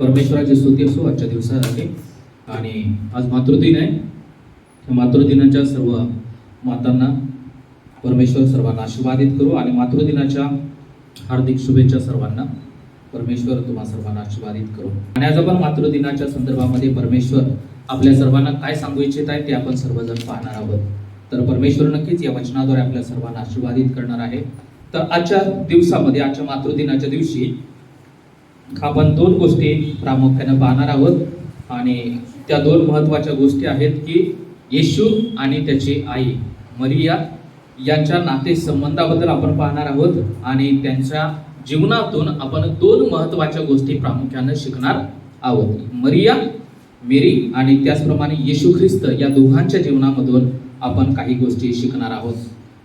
परमेश्वराची स्तुती असो आजच्या दिवसासाठी. आणि आज मातृदिन आहे. मातृदिनाच्या सर्व मातांना परमेश्वर सर्वांना आशीर्वादित करू आणि मातृदिनाच्या हार्दिक शुभेच्छा सर्वांना. परमेश्वर तुम्हा सर्वांना आशीर्वादित करू. आणि आज आपण मातृदिनाच्या संदर्भामध्ये परमेश्वर आपल्या सर्वांना काय सांगू इच्छित आहे ते आपण सर्वजण पाहणार आहोत. तर परमेश्वर नक्कीच या वचनाद्वारे आपल्या सर्वांना आशीर्वादित करणार आहे. तर आजच्या दिवसामध्ये, आजच्या मातृदिनाच्या दिवशी आपण दोन गोष्टी प्रामुख्याने पाहणार आहोत. आणि त्या दोन महत्त्वाच्या गोष्टी आहेत की येशू आणि त्याची आई मरिया यांच्या नातेसंबंधाबद्दल आपण पाहणार आहोत. आणि त्यांच्या जीवनातून आपण दोन महत्त्वाच्या गोष्टी प्रामुख्याने शिकणार आहोत. मरिया, मेरी आणि त्याचप्रमाणे येशू ख्रिस्त या दोघांच्या जीवनामधून आपण काही गोष्टी शिकणार आहोत.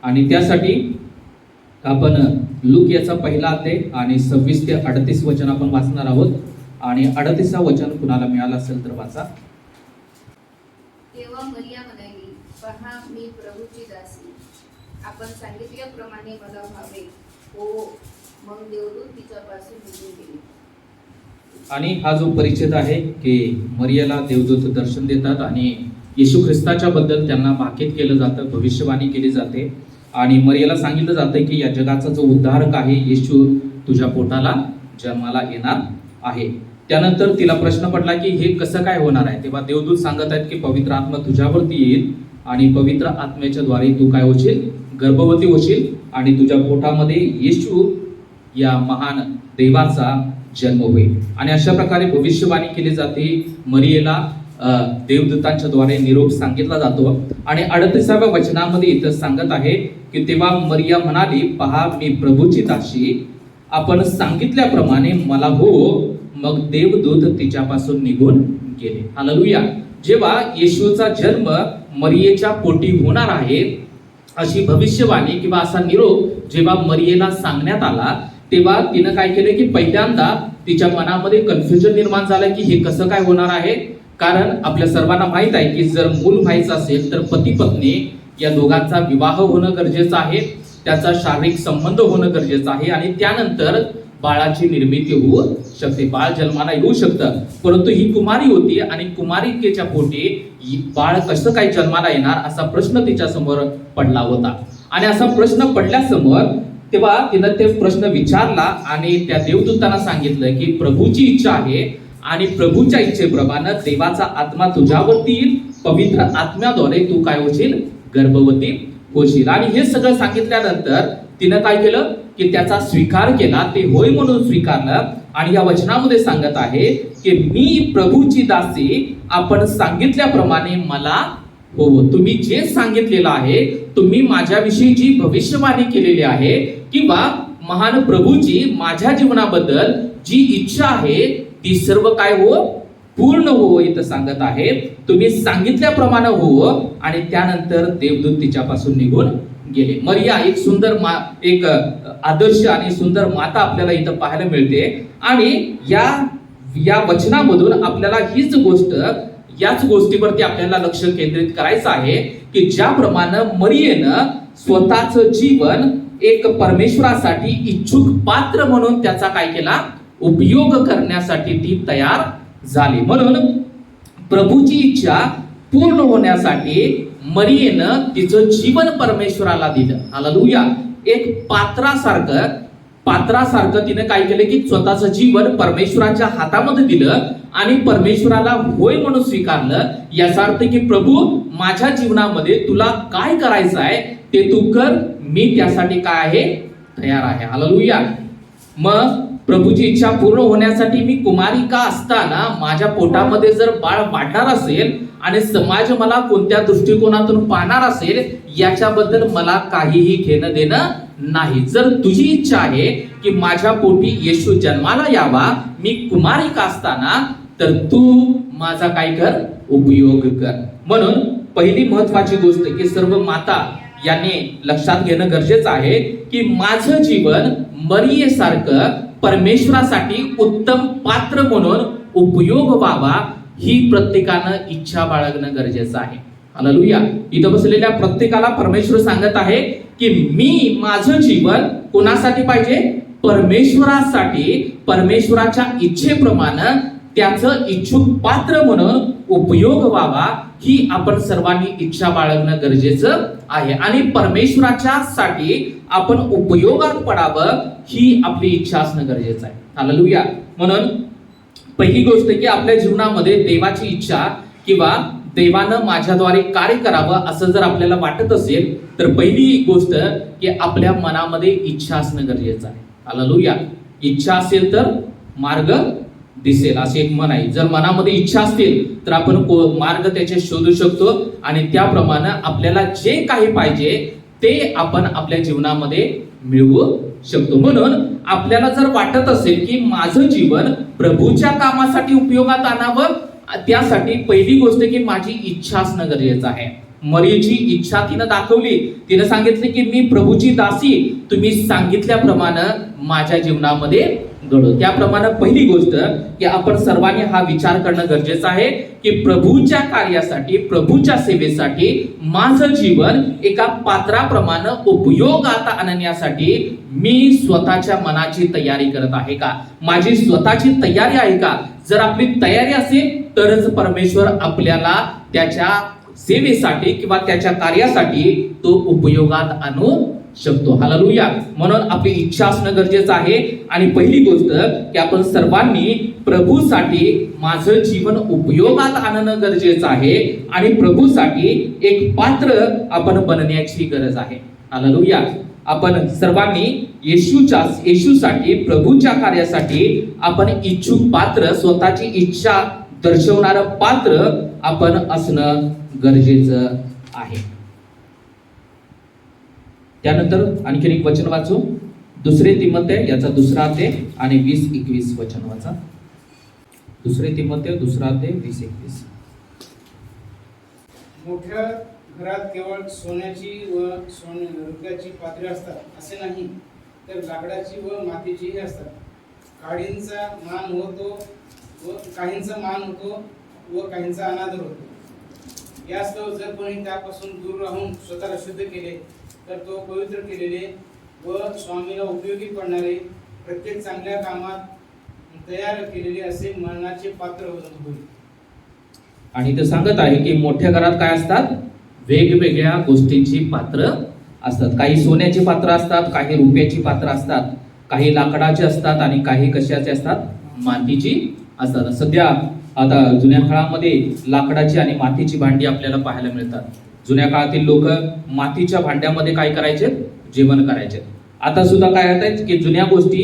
आणि त्यासाठी आपण लूक याचा पहिला अध्याय आणि 26 ते 38 वचन आपण वाचणार आहोत. आणि 38 वचन कुणाला मिळालं असेल तर वाचा. तेव्हा मरिया म्हणाली, पहा मी प्रभूची दासी, आपण सांगितल्याप्रमाणे मला व्हावे. हो, मग देवदूत तिच्यापासून निघून गेले. आणि हा जो परिच्छेद आहे की मरियाला देवदूत दर्शन देतात आणि येशू ख्रिस्ताच्या बद्दल त्यांना भाकीत केलं जातं, भविष्यवाणी केली जाते. आणि मरियाला सांगितलं जातं की या जगाचा जो उद्धारक आहे येशू तुझ्या पोटाला जन्माला येणार आहे. त्यानंतर तिला प्रश्न पडला की हे कसं काय होणार आहे. तेव्हा देवदूत सांगत आहेत की पवित्र आत्मा तुझ्यावरती येईल आणि पवित्र आत्म्याच्या द्वारे तू काय होशील, गर्भवती होशील आणि तुझ्या पोटामध्ये येशू या महान देवाचा जन्म होईल. आणि अशा प्रकारे भविष्यवाणी केली जाते. मरियेला देवदूतांच्या द्वारे निरोप सांगितला जातो. आणि 38व्या वचनामध्ये इथं सांगत आहे की तेव्हा मरिया म्हणाली, पहा मी प्रभूची दासी, आपण सांगितल्याप्रमाणे मला हो. मग देवदूत तिच्यापासून निघून गेले. हालेलुया. जेव्हा येशूचा जन्म मरियेच्या पोटी होणार आहे अशी भविष्यवाणी किंवा असा निरोप जेव्हा मरियेला सांगण्यात आला तेव्हा तिनं काय केलं की पहिल्यांदा तिच्या मनामध्ये कन्फ्युजन निर्माण झालं की हे कसं काय होणार आहे. कारण आपल्या सर्वांना माहित आहे की जर मूल व्हायचं असेल तर पती पत्नी या दोघांचा विवाह होणं गरजेचं आहे, त्याचा शारीरिक संबंध होणं गरजेचं आहे आणि त्यानंतर बाळाची निर्मिती होऊ शकते, बाळ जन्माला येऊ शकतं. परंतु ही कुमारी होती आणि कुमारिकेच्या पोटी बाळ कसं काय जन्माला येणार असा प्रश्न तिच्या समोर पडला होता. आणि असा प्रश्न पडल्यासमोर तेव्हा तिनं ते प्रश्न विचारला आणि त्या देवदूतांना सांगितलं की प्रभूची इच्छा आहे आणि प्रभूच्या इच्छेप्रमाणे देवाचा आत्मा तुझ्यावरती येईल, पवित्र आत्म्याद्वारे तू काय होशील, गर्भवती होशील. आणि हे सगळं सांगितल्यानंतर तिनं काय केलं की त्याचा स्वीकार केला, ते होय म्हणून स्वीकारलं. आणि या वचनामध्ये सांगत आहे की मी प्रभूची दासी, आपण सांगितल्याप्रमाणे मला हो. तुम्ही जे सांगितलेलं आहे, तुम्ही माझ्याविषयी जी भविष्यवाणी केलेली आहे किंवा महान प्रभूची माझ्या जीवनाबद्दल जी इच्छा आहे ती सर्व काय हो, पूर्ण हो इथं सांगत आहे. तुम्ही सांगितल्याप्रमाणे हो. आणि त्यानंतर देवदूत तिच्यापासून निघून गेले. मरिया एक सुंदर एक आदर्श आणि सुंदर माता आपल्याला इथं पाहायला मिळते. आणि या वचनामधून आपल्याला हीच गोष्ट, याच गोष्टीवरती आपल्याला लक्ष केंद्रित करायचं आहे की ज्याप्रमाणे मरियेनं स्वतःचं जीवन एक परमेश्वरासाठी इच्छुक पात्र म्हणून त्याचा काय केला, उपयोग करण्यासाठी ती तयार झाली. म्हणून प्रभूची इच्छा पूर्ण होण्यासाठी मरियेनं तिचं जीवन परमेश्वराला दिलं. हालेलुया. एक पात्रासारखं तिने काय केलं की स्वतःचं जीवन परमेश्वराच्या हातामध्ये दिलं आणि परमेश्वराला होय म्हणून स्वीकारलं. याचा अर्थ की प्रभू माझ्या जीवनामध्ये तुला काय करायचं आहे ते तू कर, मी त्यासाठी काय आहे, तयार आहे. हालेलुया. मग प्रभूची इच्छा पूर्ण होण्यासाठी मी कुमारिका असताना माझ्या पोटामध्ये जर बाळ वाढणार असेल आणि समाज मला कोणत्या दृष्टिकोनातून पाहणार असेल याच्याबद्दल मला काहीही घेणं देणं नाही. जर तुझी इच्छा आहे की माझ्या पोटी येशू जन्माला यावा मी कुमारिका असताना, तर तू माझा काय कर, उपयोग कर. म्हणून पहिली महत्वाची गोष्ट की सर्व माता यांनी लक्षात घेणं गरजेचं आहे की माझं जीवन मरियेसारखं परमेश्वरासाठी उत्तम पात्र म्हणून उपयोग व्हावा ही प्रत्येकानं इच्छा बाळगणं गरजेचं आहे. हालेलुया. इथं बसलेल्या प्रत्येकाला परमेश्वर सांगत आहे की मी माझं जीवन कोणासाठी पाहिजे, परमेश्वरासाठी, परमेश्वराच्या इच्छेप्रमाणे त्याचं इच्छुक पात्र म्हणून उपयोग व्हावा ही आपण सर्वांनी इच्छा बाळगणं गरजेचं आहे. आणि परमेश्वराच्या साठी आपण उपयोगात पडावं ही आपली इच्छा असणं गरजेचं आहे. हालेलुया. म्हणून पहिली गोष्ट की आपल्या जीवनामध्ये देवाची इच्छा किंवा देवानं माझ्याद्वारे कार्य करावं असं जर आपल्याला वाटत असेल तर पहिली गोष्ट की आपल्या मनामध्ये इच्छा असणं गरजेचं आहे. हालेलुया. इच्छा असेल तर मार्ग दिसेल असे एक म्हण आहे. जर मनामध्ये इच्छा असतील तर आपण मार्ग त्याचे शोधू शकतो आणि त्याप्रमाणे आपल्याला जे काही पाहिजे ते आपण आपल्या जीवनामध्ये मिळवू शकतो. म्हणून आपल्याला जर वाटत असेल की माझं जीवन प्रभूच्या कामासाठी उपयोगात आणावं, त्यासाठी पहिली गोष्ट की माझी इच्छा असणं गरजेचं आहे. मरीची इच्छा तिनं दाखवली. तिनं सांगितले की मी प्रभूची दासी, तुम्ही सांगितल्याप्रमाणे माझ्या जीवनामध्ये घडो. त्याप्रमाणे पहिली गोष्ट की आपण सर्वांनी हा विचार करणं गरजेचं आहे की प्रभूच्या कार्यासाठी, प्रभूच्या सेवेसाठी माझं जीवन एका पात्राप्रमाणे उपयोगात आणण्यासाठी मी स्वतःच्या मनाची तयारी करत आहे का, माझी स्वतःची तयारी आहे का. जर आपली तयारी असेल तरच परमेश्वर आपल्याला त्याच्या सेवेसाठी किंवा त्याच्या कार्यासाठी तो उपयोगात आणू शकतो. हालेलुया. म्हणून आपली इच्छा असणं गरजेचं आहे. आणि पहिली गोष्ट की आपण सर्वांनी प्रभूसाठी माझं जीवन उपयोगात आणणं गरजेचं आहे आणि प्रभूसाठी एक पात्र आपण बनण्याची गरज आहे. हालेलुया. आपण सर्वांनी येशूसाठी, प्रभूच्या कार्यासाठी आपण इच्छुक पात्र, स्वतःची इच्छा दर्शवणारं पात्र आपण असणं गरजेचं आहे. त्यानंतर आणखीन एक वचन वाचू. 2 तिमोथेय याचा 2 अध्याय आणि 20-21 वचन वाचा. 2 तिमोथेय 2 अध्याय 20-21. मोठ्या घरात केवळ सोन्याची व रुपयाची पात्रे असतात असे नाही, तर लाकडाची व मातीचीही असतात. काहींचा मान होतो व काहींचा अनादर होतो. यास्तव जर कोणी त्यापासून दूर राहून स्वतःला शुद्ध केले तर तो पवित्र केलेले व स्वामीला उपयोगी पडणारे, प्रत्येक चांगल्या कामात तयार केलेले असे मरणाचे पात्र होईल. आणि ते सांगत आहे की मोठ्या घरात काय असतात, वेगवेगळ्या गोष्टींची पात्र असतात. काही सोन्याची पात्र असतात, काही रुपयाची पात्र असतात, काही लाकडाची असतात आणि काही कशाचे असतात, मातीची असतात. सध्या आता जुन्या काळामध्ये लाकडाची आणि मातीची भांडी आपल्याला पाहायला मिळतात. जुन्या काळातील लोक मातीच्या भांड्यामध्ये काय करायचे, जेवण करायचे. आता सुद्धा काय आहेत की जुन्या गोष्टी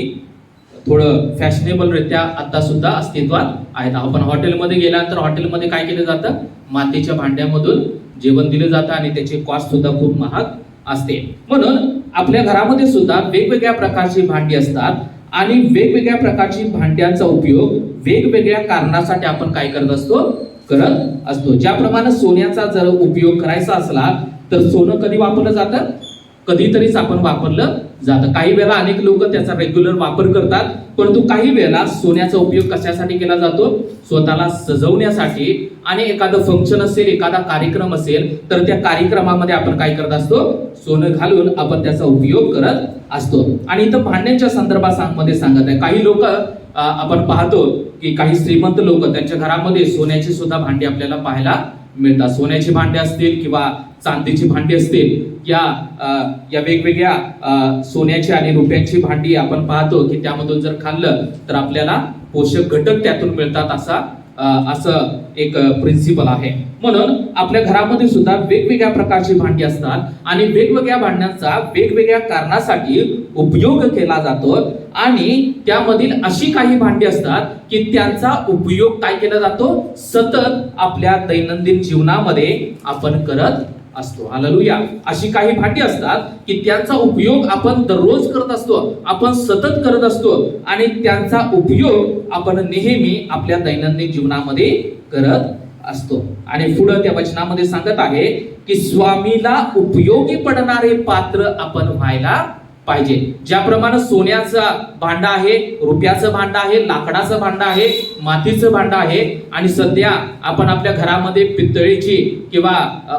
थोडं फॅशनेबल रित्या आता सुद्धा अस्तित्वात आहेत. आपण हॉटेलमध्ये गेल्यानंतर हॉटेलमध्ये काय केलं जातं, मातीच्या भांड्यामधून जेवण दिलं जातं आणि त्याची कॉस्ट सुद्धा खूप महाग असते. म्हणून आपल्या घरामध्ये सुद्धा वेगवेगळ्या प्रकारची भांडी असतात आणि वेगवेगळ्या प्रकारची भांड्यांचा उपयोग वेगवेगळ्या कारणासाठी आपण काय करत असतो. ज्याप्रमाणे सोन्याचा जर उपयोग करायचा असला तर सोनं कधी वापरलं जातं, कधीतरीच आपण वापरलं जातं. काही वेळा अनेक लोक त्याचा रेग्युलर वापर करतात, परंतु काही वेळा सोन्याचा उपयोग कशासाठी केला जातो, स्वतःला सजवण्यासाठी. आणि एखादं फंक्शन असेल, एखादा कार्यक्रम असेल तर त्या कार्यक्रमामध्ये आपण काय करत असतो, सोनं घालून आपण त्याचा उपयोग करत असतो. आणि इथं भांड्यांच्या संदर्भामध्ये सांगत आहे. काही लोक आपण पाहतो की काही श्रीमंत लोक त्यांच्या घरामध्ये सोन्याची सुद्धा भांडी आपल्याला पाहायला मिळतात. सोन्याची भांडी असतील किंवा चांदीची भांडी असतील, या वेगवेगळ्या सोन्याची आणि रुपयाची भांडी आपण पाहतो की त्यामधून जर खाल्लं तर आपल्याला पोषक घटक त्यातून मिळतात असं एक प्रिन्सिपल आहे. म्हणून आपल्या घरामध्ये सुद्धा वेगवेगळ्या प्रकारची भांडी असतात आणि वेगवेगळ्या भांड्यांचा वेगवेगळ्या कारणासाठी उपयोग केला जातो. आणि त्यामधील अशी काही भांडी असतात की त्यांचा उपयोग काय केला जातो, सतत आपल्या दैनंदिन जीवनामध्ये आपण करत असतो. हालेलुया. अशी काही भांडी असतात की त्यांचा उपयोग आपण दररोज करत असतो, आपण सतत करत असतो आणि त्यांचा उपयोग आपण नेहमी आपल्या दैनंदिन जीवनामध्ये करत असतो. आणि पुढे त्या वचनामध्ये सांगत आहे की स्वामीला उपयोगी पडणारे पात्र आपण व्हायला पाहिजे. ज्याप्रमाणे सोन्याचं भांड आहे, रुपयाचं भांड आहे, लाकडाचं भांड आहे, मातीचं भांड आहे आणि सध्या आपण आपल्या घरामध्ये पितळेची किंवा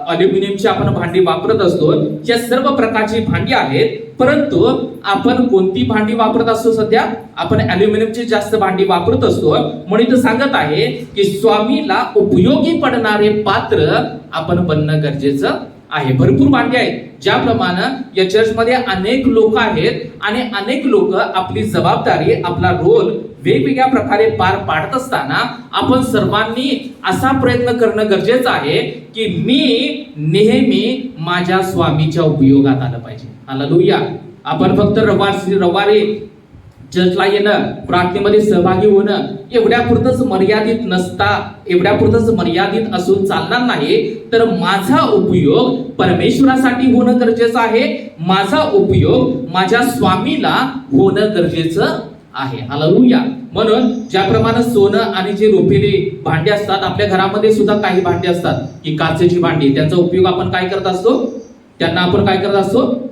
अल्युमिनियमची आपण भांडी वापरत असतो. या सर्व प्रकारची भांडी आहेत, परंतु आपण कोणती भांडी वापरत असतो? सध्या आपण अल्युमिनियमची जास्त भांडी वापरत असतो. म्हणून इथं सांगत आहे की स्वामीला उपयोगी पडणारे पात्र आपण बनणं गरजेचं आहे. भरपूर भांडी आहेत. ज्याप्रमाणे या चर्चमध्ये अनेक लोक आहेत आणि अनेक लोक आपली जबाबदारी, आपला रोल वेगवेगळ्या प्रकारे पार पाडत असताना आपण सर्वांनी असा प्रयत्न करणं गरजेचं आहे की मी नेहमी माझ्या स्वामीच्या उपयोगात आलं पाहिजे. हालेलुया. आपण फक्त रविवारी चर्चला येणं, प्रार्थनेमध्ये सहभागी होणं एवढ्यापुरतच मर्यादित नसता, एवढ्यापुरतच मर्यादित असून चालणार नाही. तर माझा उपयोग परमेश्वरासाठी होणं गरजेचं आहे. माझा उपयोग माझ्या स्वामीला होणं गरजेचं आहे. हालेलुया. म्हणून ज्याप्रमाणे सोनं आणि जे रुपेली भांडी असतात, आपल्या घरामध्ये सुद्धा काही भांडी असतात की काचेची भांडी, त्यांचा उपयोग आपण काय करत असतो? त्यांना आपण काय करत असतो?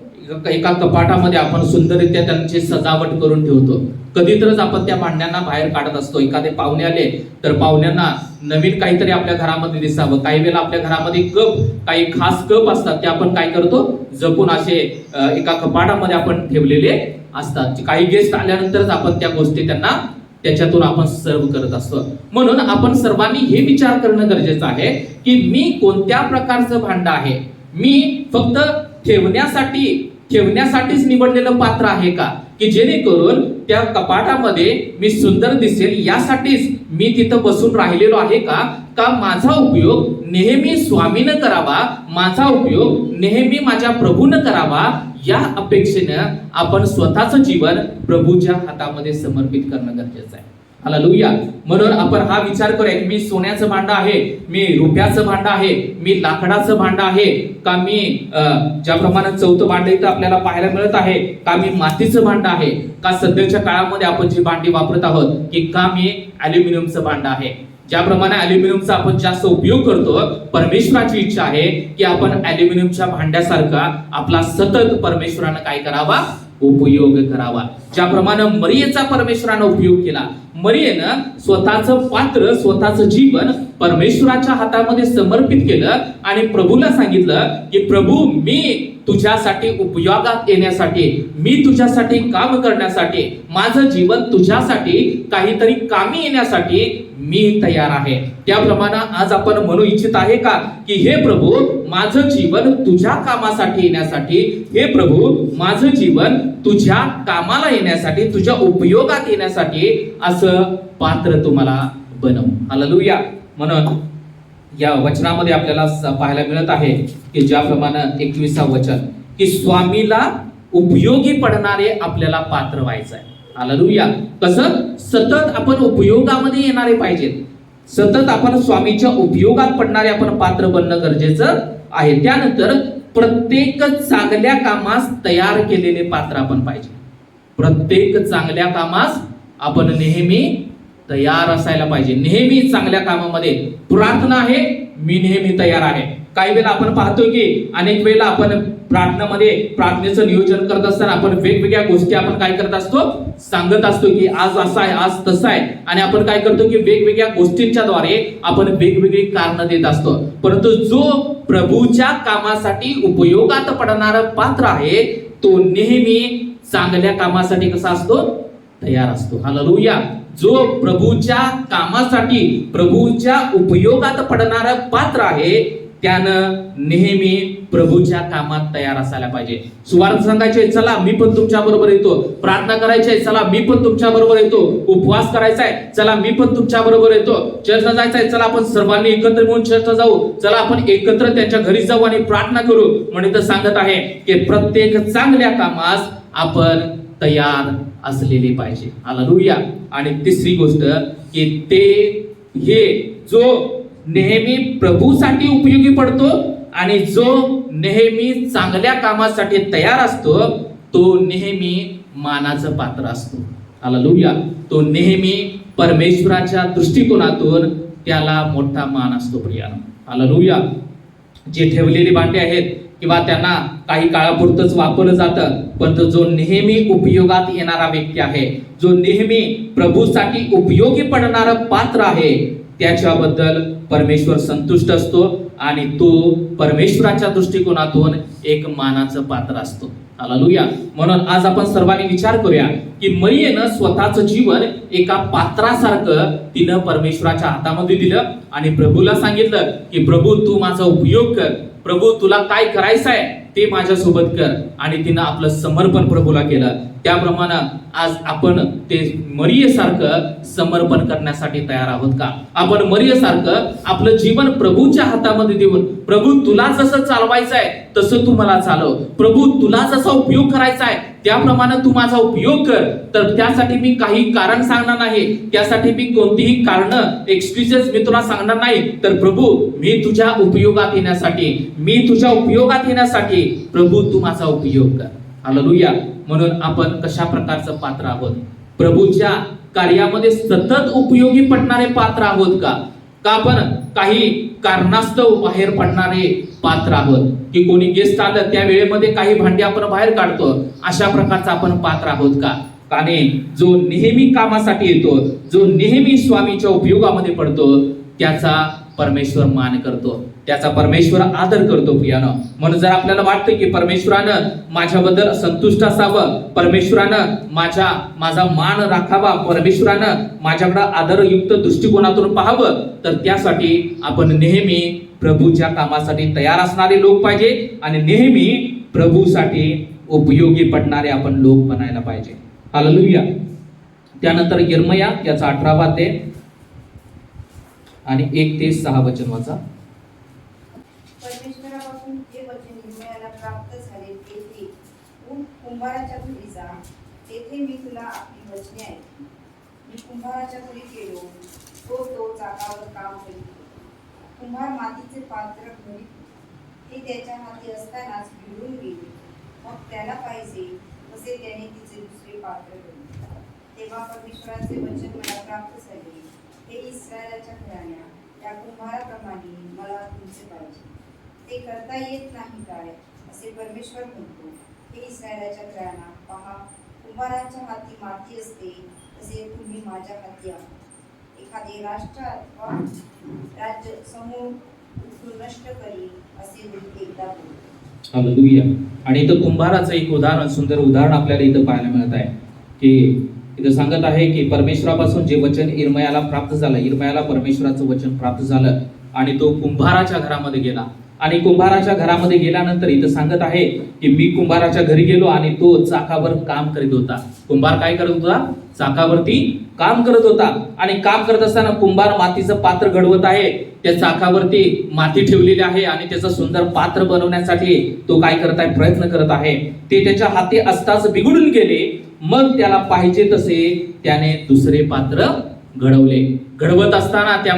एका कपाटामध्ये आपण सुंदररित्या त्यांची सजावट करून ठेवतो. कधीतरच आपण त्या भांड्यांना बाहेर काढत असतो. एखादे पाहुणे आले तर पाहुण्यांना नवीन काहीतरी आपल्या घरामध्ये दिसावं. काही वेळेला आपल्या घरामध्ये काही खास कप असतात, ते आपण काय करतो? जपून असे एका कपाटामध्ये आपण ठेवलेले असतात. काही गेस्ट आल्यानंतरच आपण त्या गोष्टी त्यांना त्याच्यातून आपण सर्व करत असतो. म्हणून आपण सर्वांनी हे विचार करणं गरजेचं आहे की मी कोणत्या प्रकारचं भांड आहे? मी फक्त ठेवण्यासाठीच निवडलेलं पात्र आहे का, की जेणेकरून त्या कपाटामध्ये मी सुंदर दिसेल यासाठीच मी तिथं बसून राहिलेलो आहे का माझा उपयोग नेहमी स्वामीनं करावा, माझा उपयोग नेहमी माझ्या प्रभूनं करावा, या अपेक्षेनं आपण स्वतःचं जीवन प्रभूच्या हातामध्ये समर्पित करणं गरजेचं आहे. हालेलुया. म्हणून आपण हा विचार करूया की मी सोन्याचं भांड आहे, मी रुपयाचं भांड आहे, मी लाकडाचं भांड आहे का, मी ज्याप्रमाणे चौथं भांड इथं आपल्याला पाहायला मिळत आहे का, मी मातीचं भांड आहे का, सध्याच्या काळामध्ये आपण जी भांडी वापरत आहोत की का मी अल्युमिनियमचं भांड आहे. ज्याप्रमाणे अल्युमिनियमचा आपण जास्त उपयोग करतो, परमेश्वराची इच्छा आहे की आपण अल्युमिनियमच्या भांड्यासारखा आपला सतत परमेश्वरानं काय करावा? उपयोग करावा. ज्याप्रमाणे मरियेचा परमेश्वरानं उपयोग केला. मरियेनं स्वतःचं पात्र, स्वतःचं जीवन परमेश्वराच्या हातामध्ये समर्पित केलं आणि प्रभूला सांगितलं की प्रभू, मी तुझ्यासाठी उपयोगात येण्यासाठी, मी तुझ्यासाठी काम करण्यासाठी, माझं जीवन तुझ्यासाठी काहीतरी कामी येण्यासाठी मी तयार आहे. त्याप्रमाणे आज आपण म्हणू इच्छित आहे का की हे प्रभू, माझं जीवन तुझ्या कामासाठी येण्यासाठी, हे प्रभू, माझं जीवन तुझ्या कामाला येण्यासाठी, तुझ्या उपयोगात येण्यासाठी असं पात्र तुम्हाला बनव. हालेलुया. म्हणून या वचनामध्ये आपल्याला पाहायला मिळत आहे की ज्याप्रमाणे 21 वचन की स्वामीला उपयोगी पडणारे आपल्याला पात्र व्हायचं आहे. हालेलुया. कसं? सतत आपण उपयोगामध्ये येणारे पाहिजेत. सतत आपण स्वामीच्या उपयोगात पडणारे आपण पात्र बनणं गरजेचं आहे. त्यानंतर प्रत्येक चांगल्या कामास तयार केलेले पात्र आपण पाहिजे. प्रत्येक चांगल्या कामास आपण नेहमी तयार असायला पाहिजे. नेहमी चांगल्या कामामध्ये प्रार्थना आहे, मी नेहमी तयार आहे. काही वेळेला आपण पाहतो की अनेक वेळेला आपण प्रार्थनेचं नियोजन करत असताना आपण वेगवेगळ्या गोष्टी आपण काय करत असतो? सांगत असतो की आज असं आहे, आज तसं आहे, आणि आपण काय करतो की वेगवेगळ्या गोष्टींच्या द्वारे आपण वेगवेगळी कारणं देत असतो. परंतु जो प्रभूच्या कामासाठी उपयोगात पडणारा पात्र आहे तो नेहमी चांगल्या कामासाठी कसा असतो? तयार असतो. हालेलुया. जो प्रभूच्या कामासाठी, प्रभूच्या उपयोगात पडणारा पात्र आहे त्यानं नेहमी प्रभूच्या कामात तयार असायला पाहिजे. सुवार्थ सांगायचे, चला मी पण तुमच्या बरोबर येतो. प्रार्थना करायची, चला मी पण तुमच्या बरोबर येतो. उपवास करायचा आहे, चला मी पण तुमच्या बरोबर येतो. चर्चला जायचं आहे, चला आपण सर्वांनी एकत्र मिळून चर्चला जाऊ. चला आपण एकत्र त्यांच्या घरी जाऊ आणि प्रार्थना करू. म्हणून तर सांगत आहे की प्रत्येक चांगल्या कामास आपण तयार असलेले पाहिजे. हालेलुया. आणि तिसरी गोष्ट की हे जो नेहमी प्रभूसाठी उपयोगी पडतो आणि जो नेहमी चांगल्या कामासाठी तयार असतो तो नेहमी मानाचं पात्र असतो. हालेलुया. तो नेहमी परमेश्वराच्या दृष्टिकोनातून त्याला मोठा मान असतो. प्रियानो, हालेलुया. जे ठेवलेली भांडी आहेत किंवा त्यांना काही काळापुरतंच वापरलं जातं, पण जो नेहमी उपयोगात येणारा व्यक्ती आहे, जो नेहमी प्रभूसाठी उपयोगी पडणारा पात्र आहे, त्याच्याबद्दल परमेश्वर संतुष्ट असतो आणि तो परमेश्वराच्या दृष्टिकोनातून एक मानाचं पात्र असतो. हालेलुया. म्हणून आज आपण सर्वांनी विचार करूया की मरियेनं स्वतःचं जीवन एका पात्रासारखं तिनं परमेश्वराच्या हातामध्ये दिलं आणि प्रभूला सांगितलं की प्रभू तू माझा उपयोग कर, प्रभू तुला काय करायचं आहे ते माझ्यासोबत कर. आणि तिनं आपलं समर्पण प्रभूला केलं. त्याप्रमाणे आज आपण ते मरियेसारखं समर्पण करण्यासाठी तयार आहोत का? आपण मरियेसारखं आपलं जीवन प्रभूच्या हातामध्ये देऊन, प्रभू तुला जसं चालवायचं आहे तसं तू मला चालव, प्रभू तुला जसा उपयोग करायचा आहे त्याप्रमाणे तू माझा उपयोग कर. तर त्यासाठी मी काही कारण सांगणार नाही, त्यासाठी मी कोणतीही कारण एक्सक्युजेस मी तुला सांगणार नाही. तर प्रभू मी तुझ्या उपयोगात येण्यासाठी प्रभू तू माझा उपयोग कर. हालेलुया. म्हणून आपण कशा प्रकारचं पात्र आहोत? प्रभूच्या कार्यामध्ये सतत उपयोगी पडणारे पात्र आहोत का आपण काही कारणास्तव बाहेर पडणारे पात्र आहोत? की कोणी गेस्ट आलं त्या वेळेमध्ये काही भांडी आपण बाहेर काढतो, अशा प्रकारचा आपण पात्र आहोत का? आणि जो नेहमी कामासाठी येतो, जो नेहमी स्वामीच्या उपयोगामध्ये पडतो, त्याचा परमेश्वर मान करतो, त्याचा परमेश्वर आदर करतो प्रियानो. म्हणून जर आपल्याला वाटतं की परमेश्वरानं माझ्याबद्दल संतुष्ट असावं, परमेश्वरानं माझा मान राखावा, परमेश्वरानं माझ्याकडे आदरयुक्त दृष्टिकोनातून पाहावं, तर त्यासाठी आपण नेहमी प्रभूच्या कामासाठी तयार असणारे लोक पाहिजे आणि नेहमी प्रभूसाठी उपयोगी पडणारे आपण लोक बनायला पाहिजे. हालेलुया. त्यानंतर यिर्मया याचा 18वा अध्याय आणि 1 ते 6 वचन वाचा. परमेश्वरापासून जे वचन यिर्मयाला प्राप्त झाले तेथे तू कुंभाराच्या घरी जा, तेथे मी तुला आपली वचने ऐकली. मी कुंभाराच्या घरी गेलो, तो चाकावर काम करीत होता. कुंभार मातीचे पात्र घडीत ते त्याच्या हाती असतानाच बिघडून गेले. मग त्याला पाहिजे तसे त्याने तिचे दुसरे पात्र घडले. तेव्हा परमेश्वराचे वचन मला प्राप्त झाले, हे इस्रायलाच्या घराण्या, त्या कुंभाराप्रमाणे मला तुमचे पाहिजे. ते करता येत नाही काय, असे परमेश्वर म्हणतो. हे इस्रायलाच्या घराण्या, पहा, कुंभाराच्या हाती माती असते तसे तुम्ही माझ्या हाती आहात. एखादे राष्ट्र अथवा राज्य समूह उचलून नष्ट करी, असे मी एकदा बोलतो. हालेलुया. आणि इथं कुंभाराचं एक उदाहरण, सुंदर उदाहरण आपल्याला इथं पाहायला मिळत आहे की इथं सांगत आहे की परमेश्वरापासून जे वचन यिर्मयाला प्राप्त झालं, यिर्मयाला परमेश्वराचं वचन प्राप्त झालं आणि तो कुंभाराच्या घरामध्ये गेला. आणि कुंभाराच्या घरामध्ये गेल्यानंतर इथं सांगत आहे की मी कुंभाराच्या घरी गेलो आणि तो चाकावर काम करीत होता. कुंभार काय करत होता? चाकावरती काम करत होता. आणि काम करत असताना कुंभार मातीचं पात्र घडवत आहे. त्या चाकावरती माती ठेवलेली आहे आणि त्याचं सुंदर पात्र बनवण्यासाठी तो काय करत आहे? प्रयत्न करत आहे. ते त्याच्या हाती असताच बिघडून गेले. मग त्याला पाहिजे तसे त्याने दुसरे पात्र घडवले. घडवत असताना त्या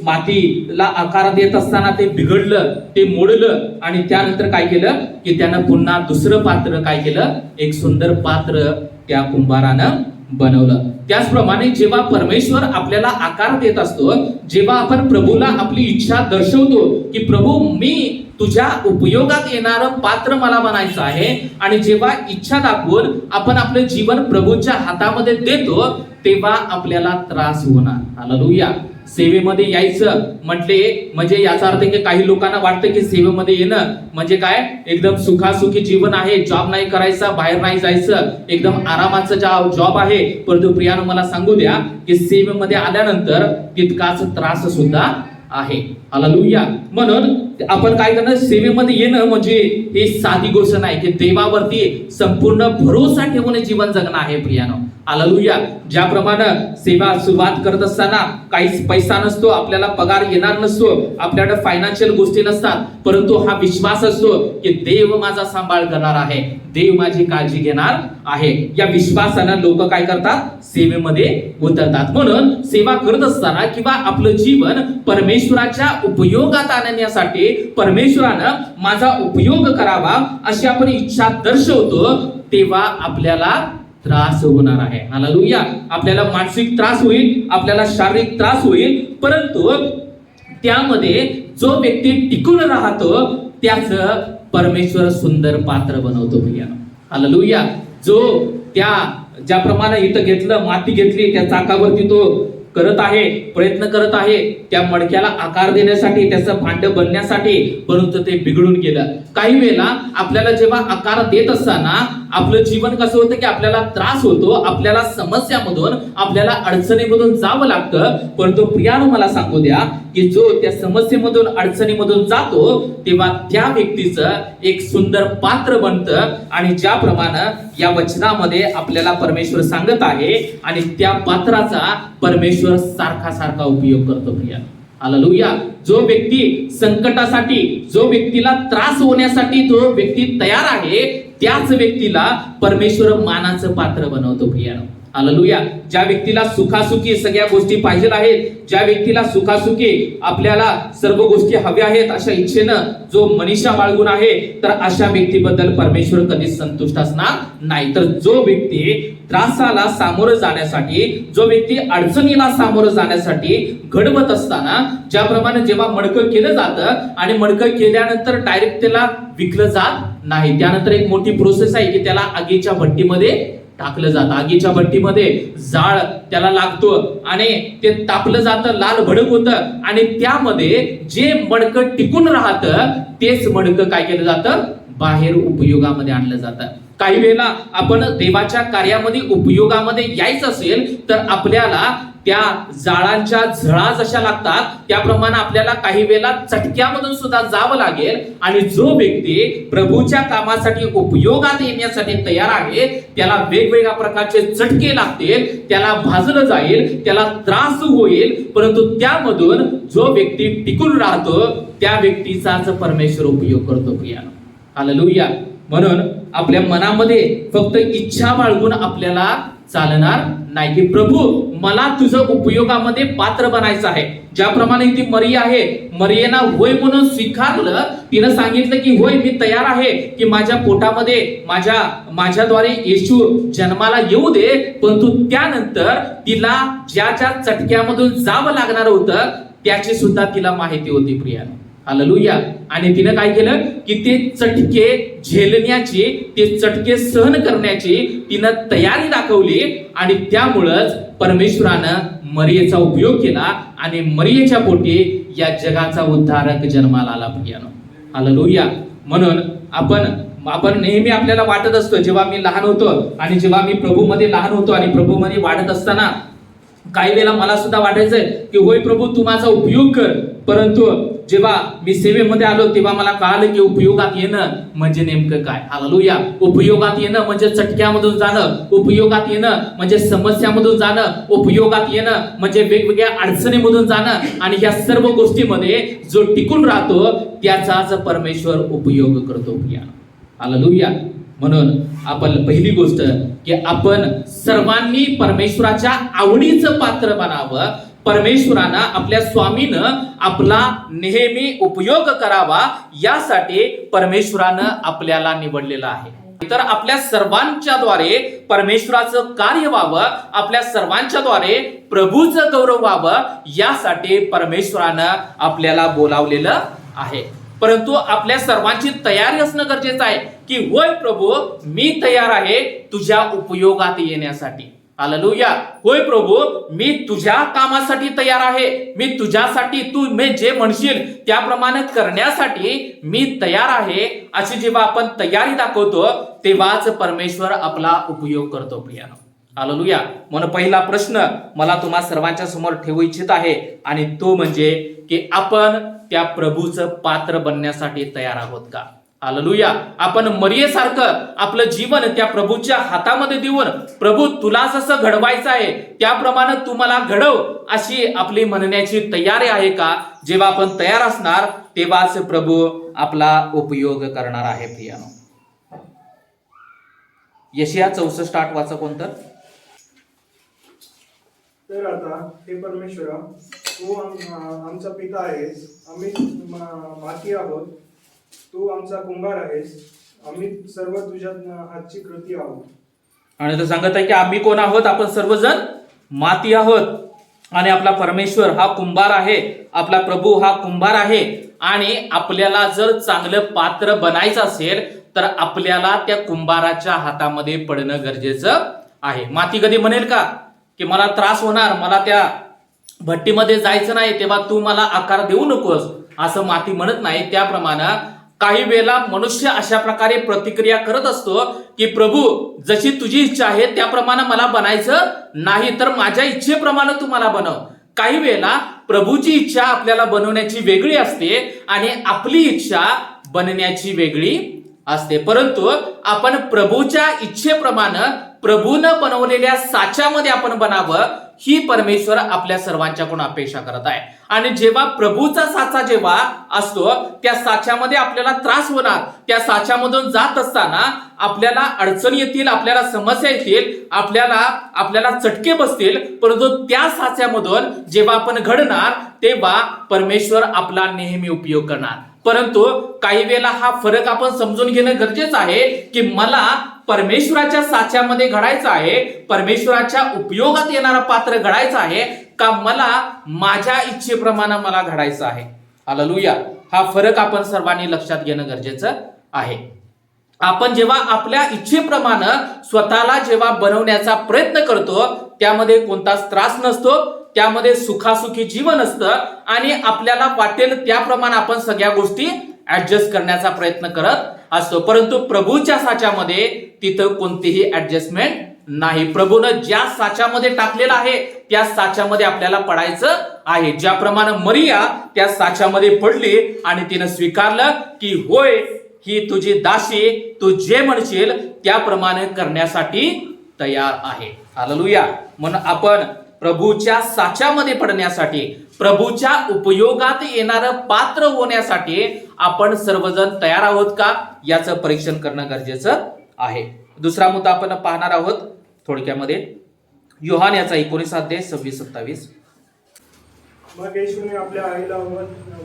मातीला आकार देत असताना ते बिघडलं, ते मोडलं. आणि त्यानंतर काय केलं की त्यानं पुन्हा दुसरं पात्र काय केलं? एक सुंदर पात्र त्या कुंभारानं बनवलं. त्याचप्रमाणे जेव्हा परमेश्वर आपल्याला आकार देत असतो, जेव्हा आपण प्रभूला आपली इच्छा दर्शवतो की प्रभू मी तुझ्या उपयोगात येणारं पात्र मला बनायचं आहे, आणि जेव्हा इच्छा दाखवून आपण आपलं जीवन प्रभूच्या हातामध्ये देतो, तेव्हा आपल्याला त्रास होणार. हालेलुया. सेवेमध्ये यायचं म्हटले म्हणजे याचा अर्थ की काही लोकांना वाटतं की सेवेमध्ये येणं म्हणजे काय? एकदम सुखासुखी जीवन आहे, जॉब नाही करायचा, बाहेर नाही जायचं, एकदम आरामाचं जॉब आहे. परंतु प्रियानं मला सांगू द्या की सेवेमध्ये आल्यानंतर तितकाच त्रास सुद्धा आहे. हालेलुया. म्हणून आपण काय करणार? सेवेमध्ये येणं म्हणजे ही साधी गोष्ट नाही की देवावरती संपूर्ण भरोसा ठेवून जीवन जगणं आहे प्रियानो. हालेलुया. ज्याप्रमाणे सेवा सुरुवात करत असताना काहीच पैसा नसतो, आपल्याला पगार येणार नसतो, आपल्याकडे फायनान्शियल गोष्टी नसतात, परंतु हा विश्वास असतो की देव माझा सांभाळ करणार आहे, देव माझी काळजी घेणार आहे. या विश्वासानं लोक काय करतात? सेवेमध्ये उतरतात. म्हणून सेवा करत असताना किंवा आपलं जीवन परमेश्वराच्या उपयोगात आणण्यासाठी परमेश्वरानं माझा उपयोग करावा अशी आपण इच्छा दर्शवतो, तेव्हा आपल्याला त्रास होणार आहे. हालेलुया. आपल्याला मानसिक त्रास होईल, आपल्याला शारीरिक त्रास होईल, परंतु त्यामध्ये जो व्यक्ती टिकून राहतो त्याचं परमेश्वर सुंदर पात्र बनवतो प्रियानो. हालेलुया. जो ज्याप्रमाणे इथं घेतलं, माती घेतली, त्या चाकावरती तो करत आहे, प्रयत्न करत आहे त्या मडक्याला आकार देण्यासाठी, त्याचं भांड बनण्यासाठी, परंतु ते बिघडून गेलं. काही वेळेला आपल्याला जेव्हा आकार देत असताना आपलं जीवन कसं होतं की आपल्याला त्रास होतो, आपल्याला समस्यामधून, आपल्याला अडचणीमधून जावं लागतं. परंतु प्रियानो मला सांगू द्या की जो त्या समस्येमधून, अडचणीमधून जातो तेव्हा त्या व्यक्तीचं एक सुंदर पात्र बनतं. आणि ज्याप्रमाणे या वचनामध्ये आपल्याला परमेश्वर सांगत आहे आणि त्या पात्राचा परमेश्वर सारखा सारखा उपयोग करतो प्रिया. हालेलुया. जो व्यक्ती संकटासाठी, जो व्यक्तीला त्रास होण्यासाठी जो व्यक्ती तयार आहे, त्याच व्यक्तीला परमेश्वर मानाचं पात्र बनवतो प्रियानो. हालेलुया. ज्या व्यक्तीला सुखासुखी सगळ्या गोष्टी पाहिजे आहेत, ज्या व्यक्तीला सुखासुखी आपल्याला सर्व गोष्टी हव्या आहेत अशा इच्छेनं जो मनीषा बाळगून आहे, तर अशा व्यक्तीबद्दल परमेश्वर कधीच संतुष्ट असणार नाही. तर जो व्यक्ती त्रासाला सामोरं जाण्यासाठी, जो व्यक्ती अडचणीला सामोरं जाण्यासाठी घडवत असताना, ज्याप्रमाणे जेव्हा मडकं केलं जातं आणि मडकं केल्यानंतर डायरेक्ट त्याला विकलं जात नाही, त्यानंतर एक मोठी प्रोसेस आहे की त्याला आगीच्या भट्टीमध्ये टाकलं जातं. आगीच्या भट्टीमध्ये जाळ त्याला लागतो आणि ते तापलं जातं, लाल भडक होतं आणि त्यामध्ये जे मडकं टिकून राहतं तेच मडकं काय केलं जातं, बाहेर उपयोगामध्ये आणलं जातं. काही वेळेला आपण देवाच्या कार्यामध्ये उपयोगामध्ये यायचं असेल तर आपल्याला त्या जाळांच्या झळा जशा लागतात त्याप्रमाणे आपल्याला काही वेळेला चटक्यामधून सुद्धा जावं लागेल. आणि जो व्यक्ती प्रभूच्या कामासाठी उपयोगात येण्यासाठी तयार आहे त्याला वेगवेगळ्या प्रकारचे चटके लागतील, त्याला भाजलं जाईल, त्याला त्रास होईल, परंतु त्यामधून जो व्यक्ती टिकून राहतो त्या व्यक्तीचाच परमेश्वर उपयोग करतो प्रियानो. हालेलुया. म्हणून आपल्या मनामध्ये फक्त इच्छा बाळगून आपल्याला चालणार नाही की प्रभू मला तुझं उपयोगामध्ये पात्र बनायचं आहे. ज्याप्रमाणे ती मरी आहे, मरियेना होय म्हणून स्वीकारलं, तिनं सांगितलं की होय मी तयार आहे की माझ्या पोटामध्ये माझ्याद्वारे येशू जन्माला येऊ दे. परंतु त्यानंतर तिला ज्या चटक्यामधून जावं लागणार होतं त्याची सुद्धा तिला माहिती होती प्रियानो. हालेलुया. आणि तिने काय केलं की ते चटके झेलण्याची, ते चटके सहन करण्याची तिनं तयारी दाखवली आणि त्यामुळंच परमेश्वरानं मरियेचा उपयोग केला आणि मरियेच्या पोटी या जगाचा उद्धारक जन्माला आला प्रियानो. हालेलुया. म्हणून आपण नेहमी आपल्याला वाटत असतो, जेव्हा मी लहान होतो आणि जेव्हा मी प्रभूमध्ये लहान होतो आणि प्रभूमध्ये वाढत असताना काही वेळेला मला सुद्धा वाटायचंय की होय प्रभू तू माझा उपयोग कर. परंतु जेव्हा मी सेवेमध्ये आलो तेव्हा मला कळालं की उपयोगात येणं म्हणजे नेमकं काय. हालेलुया. उपयोगात येणं म्हणजे चटक्यामधून जाणं, उपयोगात येणं म्हणजे समस्यामधून जाणं, उपयोगात येणं म्हणजे वेगवेगळ्या अडचणीमधून जाणं. आणि या सर्व गोष्टीमध्ये जो टिकून राहतो त्याचाच परमेश्वर उपयोग करतो प्रियानो. हालेलुया. म्हणून आपण पहिली गोष्ट की आपण सर्वांनी परमेश्वराच्या आवडीचं पात्र बनावं. परमेश्वरानं, आपल्या स्वामीनं आपला नेहमी उपयोग करावा यासाठी परमेश्वरानं आपल्याला निवडलेलं आहे. तर आपल्या सर्वांच्या द्वारे परमेश्वराचं कार्य व्हावं, आपल्या सर्वांच्या द्वारे प्रभूचं गौरव व्हावं यासाठी परमेश्वरानं आपल्याला बोलावलेलं आहे. परंतु आपल्या सर्वांची तयारी असणं गरजेचं आहे की होय प्रभू मी तयार आहे तुझ्या उपयोगात येण्यासाठी. हालेलुया. होय प्रभू मी तुझ्या कामासाठी तयार आहे, मी तुझ्यासाठी तू जे म्हणशील त्याप्रमाणे करण्यासाठी मी तयार आहे. अशी जेव्हा आपण तयारी दाखवतो तेव्हाच परमेश्वर आपला उपयोग करतो प्रियानो. हालेलुया. म्हणून पहिला प्रश्न मला तुम्हा सर्वांच्या समोर ठेवू इच्छित आहे आणि तो म्हणजे की आपण त्या प्रभूचं पात्र बनण्यासाठी तयार आहोत का. हालेलुया. आपण मरियेसारखं आपलं जीवन त्या प्रभूच्या हातामध्ये देऊन प्रभू तुला जसं घडवायचं आहे त्याप्रमाणे तू मला घडव अशी आपली म्हणण्याची तयारी आहे का. जेव्हा आपण तयार असणार तेव्हाच प्रभू आपला उपयोग करणार आहे प्रियानो. यशाया 64:8 कोणतं. तर आता हे परमेश्वरा तू आमचा पिता आहेस, आम्ही माती आहोत, तू आमचा कुंभार आहेस, आम्ही सर्व तुझ्या हातची कृती आहोत. आणि तो सांगत आहे की आम्ही कोण आहोत, आपण सर्वजण माती आहोत आणि आपला परमेश्वर हा कुंभार आहे, आपला प्रभू हा कुंभार आहे. आणि आपल्याला जर चांगलं पात्र बनायचं असेल तर आपल्याला त्या कुंभाराच्या हातामध्ये पडणं गरजेचं आहे. माती कधी म्हणेल का की मला त्रास होणार, मला त्या भट्टीमध्ये जायचं नाही, तेव्हा तू मला आकार देऊ नकोस, असं माती म्हणत नाही. त्याप्रमाणे काही वेळेला मनुष्य अशा प्रकारे प्रतिक्रिया करत असतो की प्रभू जशी तुझी इच्छा आहे त्याप्रमाणे मला बनायचं नाही, तर माझ्या इच्छेप्रमाणे तू मला बनव. काही वेळेला प्रभूची इच्छा आपल्याला बनवण्याची वेगळी असते आणि आपली इच्छा बनण्याची वेगळी असते. परंतु आपण प्रभूच्या इच्छेप्रमाणे प्रभूनं बनवलेल्या साच्यामध्ये आपण बनावं ही परमेश्वर आपल्या सर्वांच्याकडून अपेक्षा करत आहे. आणि जेव्हा प्रभूचा साचा जेव्हा असतो त्या साच्यामध्ये आपल्याला त्रास होणार, त्या साच्यामधून जात असताना आपल्याला अडचणी येतील, आपल्याला समस्या येतील, आपल्याला चटके बसतील, परंतु त्या साच्यामधून जेव्हा आपण घडणार तेव्हा परमेश्वर आपला नेहमी उपयोग करणार. परंतु काही वेळेला हा फरक आपण समजून घेणं गरजेचं आहे की मला परमेश्वराच्या साच्यामध्ये घडायचं आहे, परमेश्वराच्या उपयोगात येणारा पात्र घडायचं आहे का मला माझ्या इच्छेप्रमाणे मला घडायचं आहे. हालेलुया. हा फरक आपण सर्वांनी लक्षात घेणं गरजेचं आहे. आपण जेव्हा आपल्या इच्छेप्रमाणे स्वतःला जेव्हा बनवण्याचा प्रयत्न करतो त्यामध्ये कोणताच त्रास नसतो, त्यामध्ये सुखासुखी जीवन असतं आणि आपल्याला वाटेल त्याप्रमाणे आपण सगळ्या गोष्टी ऍडजस्ट करण्याचा प्रयत्न करत असतो. परंतु प्रभूच्या साच्यामध्ये तिथं कोणतीही ऍडजस्टमेंट नाही. प्रभूनं ज्या साच्यामध्ये टाकलेलं आहे त्या साच्यामध्ये आपल्याला पडायचं आहे. ज्याप्रमाणे मरिया त्या साच्यामध्ये पडली आणि तिनं स्वीकारलं की होय ही तुझी दासी, तू जे म्हणशील त्याप्रमाणे करण्यासाठी तयार आहे. हालेलुया. म्हणून आपण प्रभूच्या साच्यामध्ये पडण्यासाठी, प्रभूच्या उपयोगात येणारं पात्र होण्यासाठी आपण सर्वजण तयार आहोत का याचं परीक्षण करणं गरजेचं आहे. दुसरा मुद्दा आपण पाहणार आहोत थोडक्यामध्ये, योहान याचा 19 अध्याय 26-27. मग येशूने आपल्या आईला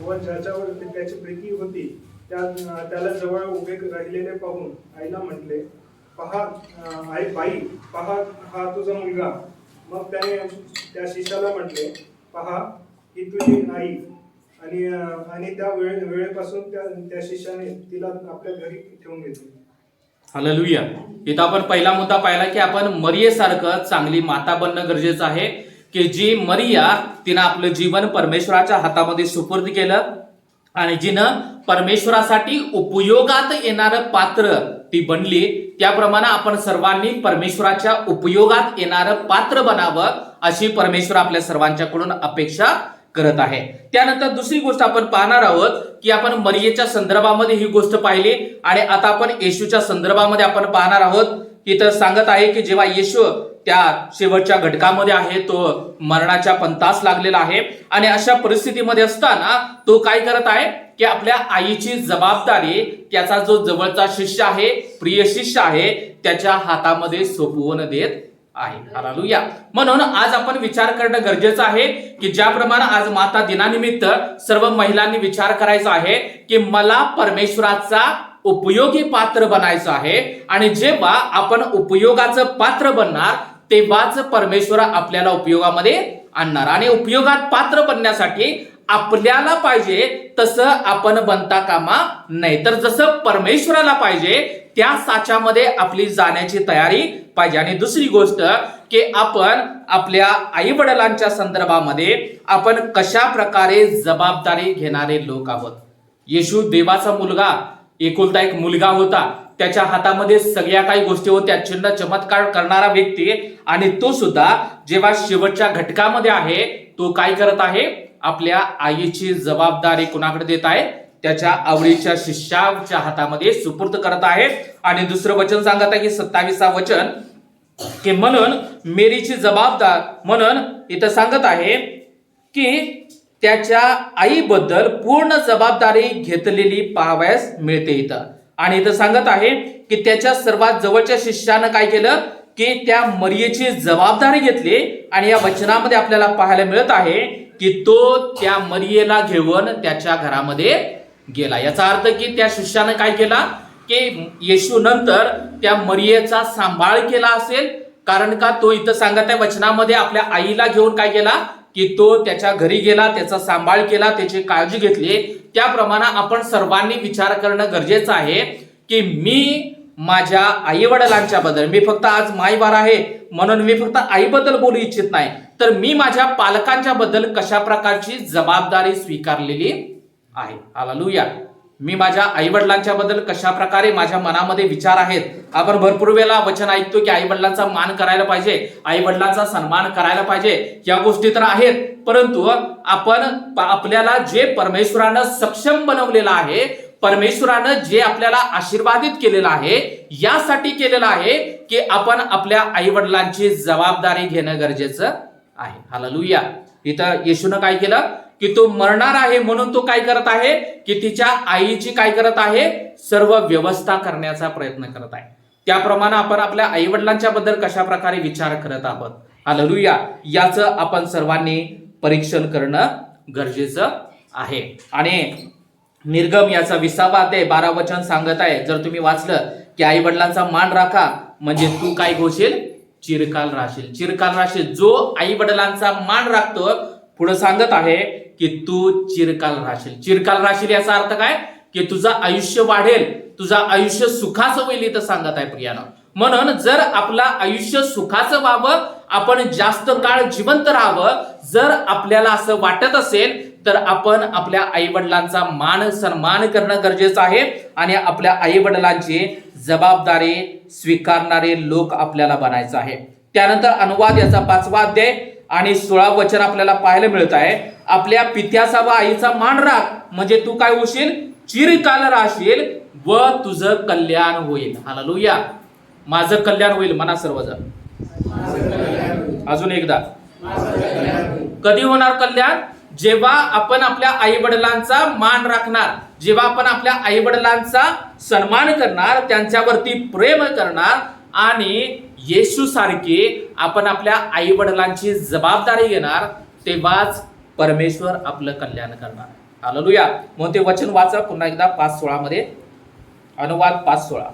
व ज्याच्यावर त्याची प्रीती होती त्याला जवळ उभे राहिलेले पाहून आईला म्हटले, पहा बाई, पहा हा तुझा मुलगा. मग त्याने त्या शिष्याला म्हटले, पहा ही तुझी आई. आणि त्या वेळेपासून त्या शिष्याने तिला आपल्या घरी ठेवून घेतले. हालेलुया. इथं आपण पहिला मुद्दा पाहिला की आपण मरियेसारखं चांगली माता बनणं गरजेचं आहे की जी मरिया तिनं आपलं जीवन परमेश्वराच्या हातामध्ये सुपूर्द केलं आणि जिनं परमेश्वरासाठी उपयोगात येणारं पात्र ती बनली. त्याप्रमाणे आपण सर्वांनी परमेश्वराच्या उपयोगात येणारं पात्र बनावं अशी परमेश्वर आपल्या सर्वांच्याकडून अपेक्षा करत आहे. त्यानंतर दुसरी गोष्ट आपण पाहणार आहोत की आपण मरियेच्या संदर्भामध्ये ही गोष्ट पाहिली आणि आता आपण येशूच्या संदर्भामध्ये आपण पाहणार आहोत. इथं सांगत आहे की जेव्हा येशू त्या शेवटच्या घटकामध्ये आहे, तो मरणाच्या पंथास लागलेला आहे आणि अशा परिस्थितीमध्ये असताना तो काय करत आहे की आपल्या आईची जबाबदारी त्याचा जो जवळचा शिष्य आहे, प्रिय शिष्य आहे, त्याच्या हातामध्ये सोपवून देत आहे. हालेलुया. म्हणून आज आपण विचार करणं गरजेचं आहे की ज्याप्रमाणे आज माता दिनानिमित्त सर्व महिलांनी विचार करायचा आहे की मला परमेश्वराचा उपयोगी पात्र बनायचं आहे आणि जेव्हा आपण उपयोगाचं पात्र बनणार तेव्हाच परमेश्वर आपल्याला उपयोगामध्ये आणणार. आणि उपयोगात पात्र बनण्यासाठी आपल्याला पाहिजे तसं आपण बनता कामा नाही, तर जसं परमेश्वराला पाहिजे त्या साच्यामध्ये आपली जाण्याची तयारी पाहिजे. आणि दुसरी गोष्ट की आपण आपल्या आई वडिलांच्या संदर्भामध्ये आपण कशा प्रकारे जबाबदारी घेणारे लोक आहोत. येशू देवाचा मुलगा, एकुलता एक मुलगा होता, त्याच्या हातामध्ये सगळ्या काही गोष्टी होत्या, चिन्ह चमत्कार करणारा व्यक्ती, आणि तो सुद्धा जेव्हा शेवटच्या घटकामध्ये आहे तो काय करत आहे, आपल्या आईची जबाबदारी कुणाकडे देत आहे, त्याच्या आवडीच्या शिष्याच्या हातामध्ये सुपूर्द करत आहे. आणि दुसरं वचन सांगत आहे की 27 वचन की म्हणून मेरीची जबाबदार, म्हणून इथं सांगत आहे की त्याच्या आईबद्दल पूर्ण जबाबदारी घेतलेली पाहावयास मिळते इथं. आणि इथं सांगत आहे की त्याच्या सर्वात जवळच्या शिष्यानं काय केलं की त्या मरियेची जबाबदारी घेतली. आणि या वचनामध्ये आपल्याला पाहायला मिळत आहे की तो त्या मरियेला घेऊन त्याच्या घरामध्ये गेला. याचा अर्थ की त्या शिष्यानं काय केला की येशू नंतर त्या मरियेचा सांभाळ केला असेल, कारण का तो इथं सांगत आहे वचनामध्ये आपल्या आईला घेऊन काय केला, की तो त्याच्या घरी गेला, त्याचा सांभाळ केला, त्याची काळजी घेतली, त्याप्रमाणे आपण सर्वांनी विचार करणं गरजेचं आहे की मी माझ्या आई वडिलांच्या बद्दल, मी फक्त आज माईबार आहे म्हणून मी फक्त आईबद्दल बोलू इच्छित नाही, तर मी माझ्या पालकांच्या बद्दल कशा प्रकारची जबाबदारी स्वीकारलेली आहे. हालेलुया. मी माझ्या आई वडिलांच्या बद्दल कशा प्रकारे माझ्या मनामध्ये विचार आहेत. आपण भरपूर वेळा वचन ऐकतो की आई वडिलांचा मान करायला पाहिजे, आई वडिलांचा सन्मान करायला पाहिजे, या गोष्टी तर आहेत, परंतु आपण आपल्याला जे परमेश्वरानं सक्षम बनवलेलं आहे, परमेश्वरानं जे आपल्याला आशीर्वादित केलेलं आहे, यासाठी केलेलं आहे की आपण आपल्या आई वडिलांची जबाबदारी घेणं गरजेचं आहे. हालेलुया. इथं येशूनं काय केलं की तो मरणार आहे म्हणून तो काय करत आहे की तिच्या आईची काय करत आहे, सर्व व्यवस्था करण्याचा प्रयत्न करत आहे. त्याप्रमाणे आपण आपल्या आई वडिलांच्या बद्दल कशा प्रकारे विचार करत आहोत. हालेलुया. याचं आपण सर्वांनी परीक्षण करणं गरजेचं आहे. आणि निर्गम याचा 20 अध्याय 12 वचन सांगत आहे, जर तुम्ही वाचलं की आई वडिलांचा मान राखा म्हणजे तू काय होशील, चिरकाल राहशील. चिरकाल राहशील. जो आई वडिलांचा मान राखतो, पुढे सांगत आहे की तू चिरकाल राहशील. चिरकाल राहशील याचा अर्थ काय की तुझं आयुष्य वाढेल, तुझं आयुष्य सुखाचं होईल इथं सांगत आहे प्रियानं. म्हणून जर आपलं आयुष्य सुखाचं व्हावं, आपण जास्त काळ जिवंत राहावं, जर आपल्याला असं वाटत असेल तर आपण आपल्या आई वडिलांचा मान सन्मान करणं गरजेचं आहे आणि आपल्या आई वडिलांची जबाबदारी स्वीकारणारे लोक आपल्याला बनायचं आहे. त्यानंतर अनुवाद याचा 5 अध्याय आणि 16 वचन आपल्याला पाहायला मिळत आहे, आपल्या पित्याचा व आईचा मान राख म्हणजे तू काय होशील, चिरकाल राहशील व तुझं कल्याण होईल. हालेलुया. माझं कल्याण होईल म्हणा सर्वजण. अजून एकदा. कधी होणार कल्याण? जेव्हा आपण आपल्या आई वडिलांचा मान राखणार, जेव्हा आपण आपल्या आई वडिलांचा सन्मान करणार, त्यांच्यावरती प्रेम करणार आणि येशू सारखी आपण आपल्या आई वडिलांची जबाबदारी घेणार, तेव्हाच परमेश्वर आपलं कल्याण करणार. हालेलुया. मग ते वचन वाचा पुन्हा एकदा 5:16 मध्ये. अनुवाद 5:16.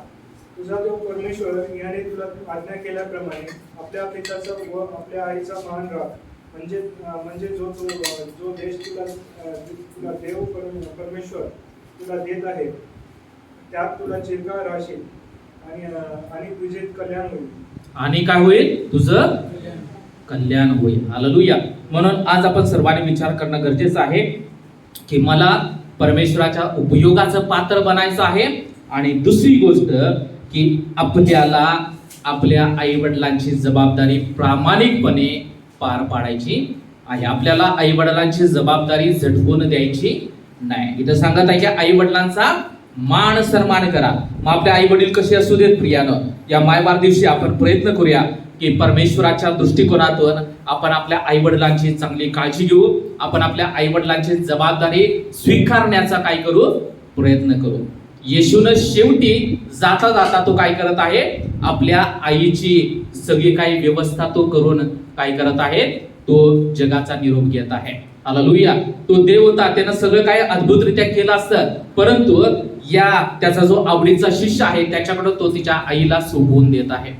तुझा जो परमेश्वर याने तुला आज्ञा केल्याप्रमाणे आपल्या पित्याचा व आपल्या आईचा मान राख म्हणजे जो देश तुला देव परमेश्वर तुला देत आहे त्यात तुला चिरकाल राहशील आणि तुझे कल्याण होईल. आणि काय होईल? तुझं कल्याण होईल. हालेलुया. म्हणून आज आपण सर्वांनी विचार करणं गरजेचं आहे की मला परमेश्वराच्या उपयोगाचं पात्र बनायचं आहे. आणि दुसरी गोष्ट की आपल्याला आपल्या आई वडिलांची जबाबदारी प्रामाणिकपणे पार पाडायची आहे. आपल्याला आई वडिलांची जबाबदारी झटकून द्यायची नाही. इथं सांगत आहे की आई वडिलांचा मान सन्मान करा. मग आपले आई वडील कसे असू देत प्रियानं, या मायबार दिवशी आपण प्रयत्न करूया की परमेश्वराच्या दृष्टिकोनातून आपण आपल्या आई वडिलांची चांगली काळजी घेऊ, आपण आपल्या आई वडिलांची जबाबदारी स्वीकारण्याचा काय करू, प्रयत्न करू. येशूनं शेवटी जाता जाता तो काय करत आहे, आपल्या आईची सगळी काही व्यवस्था तो करून काय करत आहे, तो जगाचा निरोप घेत आहे. हालेलुया. तो देव होता, त्यानं सगळं काय अद्भुतरित्या केलं असतं, परंतु त्याचा जो आवडीचा शिष्य आहे त्याच्याकडे तो तिच्या आईला सोपवून देत आहे.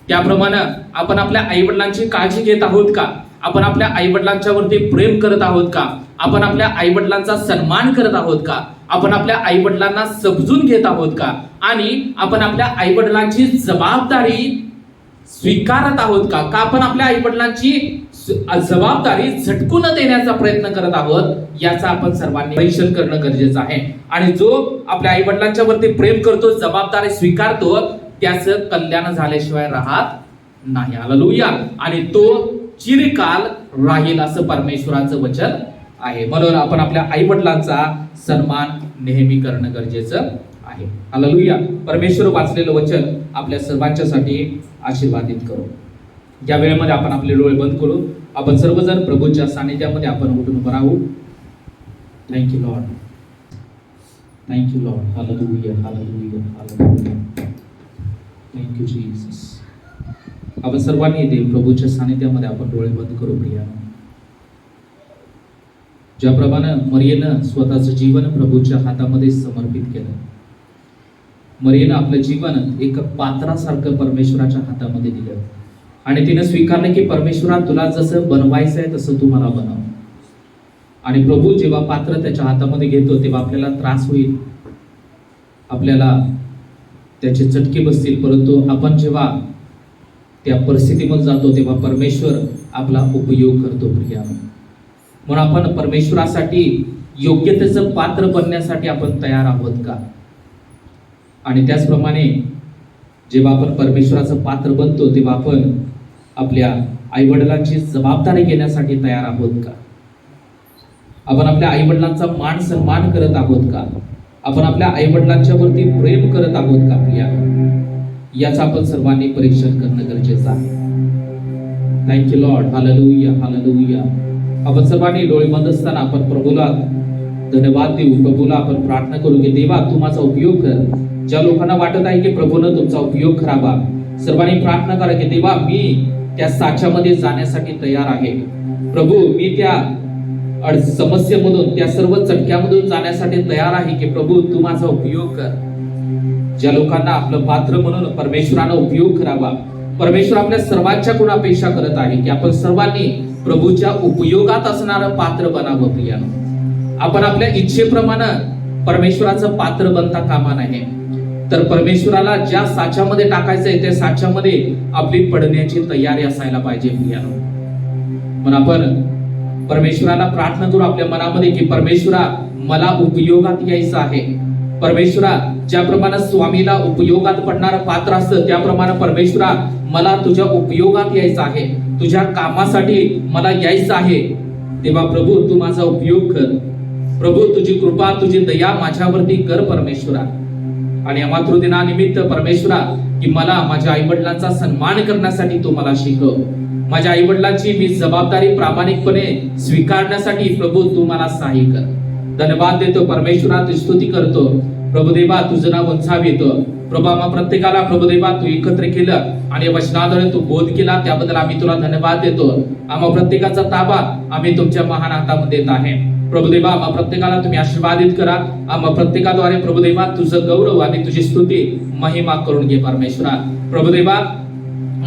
त्याप्रमाणे आपण आपल्या आई वडिलांची काळजी घेत आहोत का? आपण आपल्या आई वडिलांच्या वरती प्रेम करत आहोत का? आपण आपल्या आई वडिलांचा सन्मान करत आहोत का? आपण आपल्या आई वडिलांना समजून घेत आहोत का? आणि आपण आपल्या आई वडिलांची जबाबदारी स्वीकारत आहोत का? आपण आपल्या आई वडिलांची जबाबदारी झटकून देण्याचा प्रयत्न करत आहोत, याचा आपण सर्वांनी परीक्षण करणं गरजेचं आहे. आणि जो आपल्या आई वडिलांच्या वरती प्रेम करतो, जबाबदारी स्वीकारतो, त्याचं कल्याण झाल्याशिवाय राहत नाही. हालेलुया. आणि तो चिरकाल राहील असं परमेश्वराचं वचन आहे. म्हणून आपण आपल्या आई वडिलांचा सन्मान नेहमी करणं गरजेचं आहे. हालेलुया. परमेश्वर वाचलेलं वचन आपल्या सर्वांच्यासाठी आशीर्वादित करू. या वेळेमध्ये आपण आपले डोळे बंद करू. आपण सर्वजण प्रभूच्या सानिध्यामध्ये आपण उठून उभं राहू. Thank you Lord. Thank you Lord. Hallelujah. Hallelujah. Hallelujah. Thank you Jesus. आपण सर्वांनी इथे प्रभूच्या सानिध्यामध्ये आपण डोळे बंद करू. प्रियानो, ज्याप्रमाणे मरियेनं स्वतःचं जीवन प्रभूच्या हातामध्ये समर्पित केलं, मरियेनं आपलं जीवन एक पात्रासारखं परमेश्वराच्या हातामध्ये दिलं. आणि तिनं स्वीकारलं की परमेश्वरा तुला जसं बनवायचं आहे तसं तू मला बनव. आणि प्रभू जेव्हा पात्र त्याच्या हातामध्ये घेतो तेव्हा आपल्याला त्रास होईल, आपल्याला त्याचे चटके बसतील, परंतु आपण जेव्हा त्या परिस्थितीमध्ये जातो तेव्हा परमेश्वर आपला उपयोग करतो प्रिया. म्हणून आपण परमेश्वरासाठी योग्यतेचं पात्र बनण्यासाठी आपण तयार आहोत का? आणि त्याचप्रमाणे जेव्हा आपण परमेश्वराचं पात्र बनतो तेव्हा आपण आपल्या आईवडिलांची जबाबदारी घेण्यासाठी तयार आहोत का? आपण आपल्या आईवडिलांचा मान सन्मान करत आहोत का? आपण आपल्या आईवडिलांच्या वरती प्रेम करत आहोत का प्रिया? याचं आपण सर्वांनी परीक्षण करणं गरजेचं आहे. Thank you Lord. Hallelujah, hallelujah. आपण सर्वांनी डोळे बंद असताना आपण प्रभूला धन्यवाद देऊ. प्रभूला आपण प्रार्थना करू की देवा तू माझा उपयोग कर. ज्या लोकांना वाटत आहे की प्रभूनं तुमचा उपयोग करावा, सर्वांनी प्रार्थना करा की देवा मी त्या साच्यामध्ये जाण्यासाठी तयार आहे. प्रभू मी त्या समस्येमधून, त्या सर्व चटक्यामधून जाण्यासाठी तयार आहे की प्रभू तू माझा उपयोग कर. ज्या लोकांना आपलं पात्र म्हणून परमेश्वरानं उपयोग करावा, परमेश्वर आपल्या सर्वांच्या गुण अपेक्षा करत आहे की आपण सर्वांनी प्रभूच्या उपयोगात असणारं पात्र बनावं प्रियानो. आपण आपल्या इच्छेप्रमाणे परमेश्वराचं पात्र बनता कामा नये, तर परमेश्वराला ज्या साच्यामध्ये टाकायचंय त्या साच्यामध्ये आपली पडण्याची तयारी असायला पाहिजे प्रियानो. म्हणून आपण परमेश्वराला प्रार्थना करू आपल्या मनामध्ये की परमेश्वरा मला उपयोगात यायचं आहे. परमेश्वरा ज्याप्रमाणे स्वामीला उपयोगात पडणारं पात्र असतं त्याप्रमाणे परमेश्वरा मला तुझ्या उपयोगात यायचं आहे, तुझ्या कामासाठी मला यायचं आहे. तेव्हा प्रभू तू माझा उपयोग कर. प्रभू तुझी कृपा, तुझी दया माझ्यावरती कर परमेश्वरा. आणि या मातृदिनानिमित्त परमेश्वरा की मला माझ्या आईवडिलांचा सन्मान करण्यासाठी तू मला शिकव. माझ्या आईवडिलांची मी जबाबदारी प्रामाणिकपणे स्वीकारण्यासाठी प्रभू तू मला सहाय्य कर. धन्यवाद देतो परमेश्वरा, तुझी स्तुती करतो. प्रभुदेवा तुझं नाव उंचावीत. प्रभू आम्हा प्रत्येकाला प्रभुदेवा तू एकत्र केलं आणि वचनाद्वारे तू बोध केला, त्याबद्दल आम्ही तुला धन्यवाद देतो. आम्हा प्रत्येकाचा ताबा आम्ही तुमच्या महान हातामध्ये देत आहे. प्रभुदेवा आम्हा प्रत्येकाला तुम्ही आशीर्वादित करा. आम्हा प्रत्येकाद्वारे प्रभुदेवा तुझं गौरव आणि तुझी स्तुती महिमा करून घे परमेश्वरा. प्रभुदेवा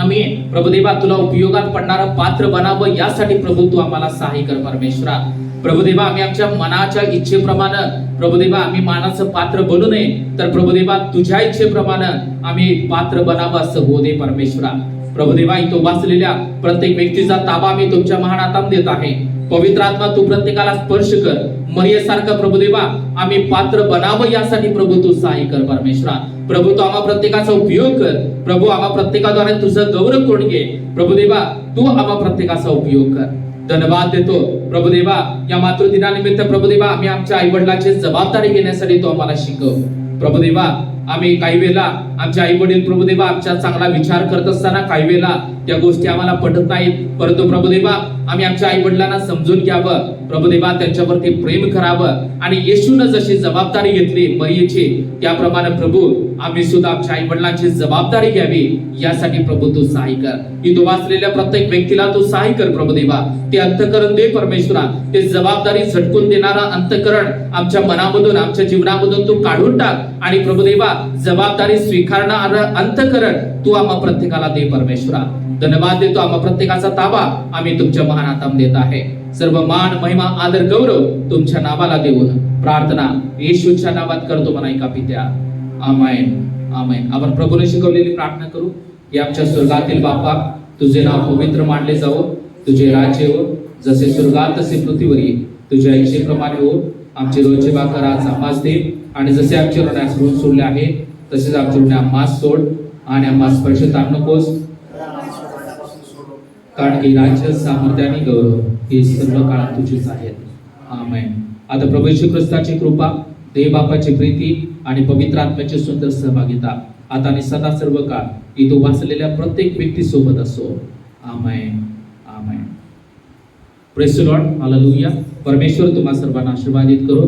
आम्ही प्रभुदेवा तुला उपयोगात पडणारं पात्र बनावं यासाठी प्रभू तू आम्हाला सहाय्य कर परमेश्वरा. प्रभुदेवा आम्ही आमच्या मनाच्या इच्छेप्रमाणे प्रभुदेवा आम्ही मानाचं पात्र बनू नये, तर प्रभुदेवा तुझ्या इच्छेप्रमाणे आम्ही पात्र बनावं असं होऊ दे परमेश्वरा. प्रभुदेवा इथं वाचलेल्या प्रत्येक व्यक्तीचा ताबा आम्ही तुमच्या महान हातात देत आहे. पवित्र आत्मा तू प्रत्येकाला स्पर्श कर. मरियेसारखं प्रभुदेवा आम्ही पात्र बनावं यासाठी प्रभू तू सहाय्य कर परमेश्वरा. प्रभू तू आम्हा प्रत्येकाचा उपयोग कर. प्रभू आम्हा प्रत्येकाद्वारे तुझं गौरव करून घे. प्रभुदेवा तू आम्हा प्रत्येकाचा उपयोग कर. धन्यवाद देतो प्रभुदेवा या मातृदिनानिमित्त. प्रभुदेवा आम्ही आमच्या आई वडिलांची जबाबदारी घेण्यासाठी तू आम्हाला शिकव. प्रभुदेवा आम्ही काही वेळेला आमच्या आई वडील प्रभुदेवा आमच्या चांगला विचार करत असताना काही वेळेला त्या गोष्टी आम्हाला पटत नाहीत, परंतु प्रभुदेवा आम्ही आमच्या आई वडिलांना समजून घ्यावं. प्रभुदेवा त्यांच्यावरती प्रेम करावं आणि येशूनं जशी जबाबदारी घेतली मरियेची त्याप्रमाणे प्रभू आम्ही सुद्धा आमच्या आई वडिलांची जबाबदारी घ्यावी यासाठी प्रभू तू सहाय्य कर. इथं वाचलेल्या प्रत्येक व्यक्तीला तू सहाय्य कर प्रभुदेवा. ते अंतःकरण दे परमेश्वरा. ते जबाबदारी झटकून देणारा अंतःकरण आमच्या मनामधून आमच्या जीवनामधून तू काढून टाक आणि प्रभुदेवा जबाबदारी स्वीकारणारं अंतःकरण तू आम्हा प्रत्येकाला दे परमेश्वरा. धन्यवाद देतो. आम्हा प्रत्येकाचा ताबा आम्ही तुमच्या महान हातात देत आहे. सर्व मान महिमा आदर गौरव तुमच्या नावाला देऊन प्रार्थना येशूच्या नावात करतो म्हणा एका पित्या. आमेन, आमेन. आपण प्रभूने शिकवलेली प्रार्थना करू की आमच्या स्वर्गातील बापा तुझे नाव पवित्र मानले जावो, तुझे राज्य हो, जसे स्वर्गात तसे पृथ्वीवर ये, तुझ्या इच्छेप्रमाणे हो. आमचे रोजचे भाकर आज आम्हास दे आणि जसे आमचे ऋण सोडले आहे तसेच आमचे ऋण आम्हास सोड आणि आम्हास स्पर्श तारू नकोस, कारण की राज्य सामर्थ्य आणि गौरव हे सर्व काळात तुझीच आहेत. आमेन. आता प्रभू येशू ख्रिस्ताची कृपा, देव बापाची प्रीती आणि पवित्र आत्म्याची सुंदर सहभागिता आता आणि सदा सर्व काळ इथं वाचलेल्या प्रत्येक व्यक्ती सोबत असो. Amen, amen. Praise the lord. Hallelujah. परमेश्वर तुम्हा सर्वांना आशीर्वादित करो.